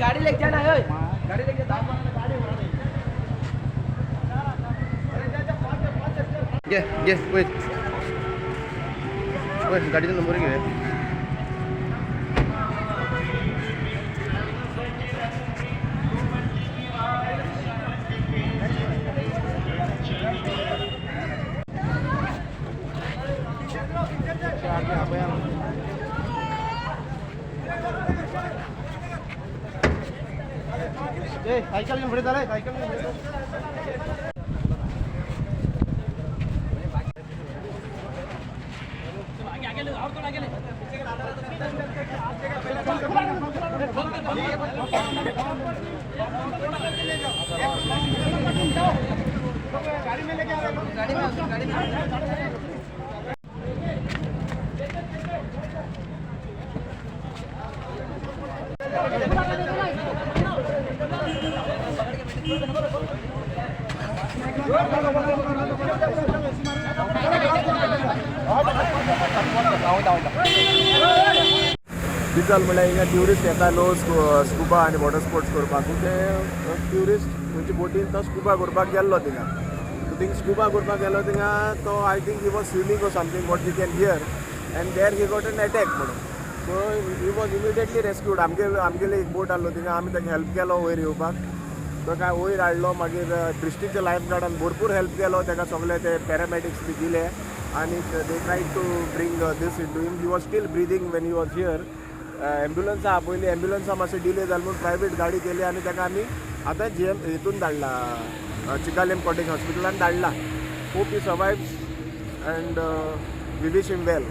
गाड़ी लेके जाना है, गाड़ी लेके ये वेट गाडीचा नंबर घे. साइकिल घेऊन पुढे चालाय, सायकल घेऊन गाड़ी में लेके आ रहे हैं, गाड़ी में डिजल म्हळ्यार हिंगा ट्युरिस्ट येता न्हू स्कुबा आनी वॉटर स्पोर्ट्स करपाक. ते ट्युरिस्ट खंयच्या बोटीन तो स्कुबा करपाक गेल्लो थिंगा. थिंग स्कुबा करपाक गेलो थिंगा तो I think he was swimming or something what we can hear and there he got an attack म्हणून. So he was immediately rescued. आमगेले एक बोट आहलो थिंगा, आमी ताका हेल्प केलो वयर येवपाक. तो काय वयर हाडलो. मागीर डिस्ट्रिक्टच्या लायफ गार्डान भरपूर हेल्प केलो ताका. सगळे ते पॅरामेडिक्स बी दिले आनी they tried to bring this in to him. He was still breathing when he was here. एम्ब्युलन्सा पयलीं एम्ब्युलन्सा मातशें डिले जालें म्हणून प्रायवेट गाडी केली आनी ताका आमी आतां हितून धाडला, चिकालेम कॉटेज हॉस्पिटलान धाडला. Hope he survives and we wish him well.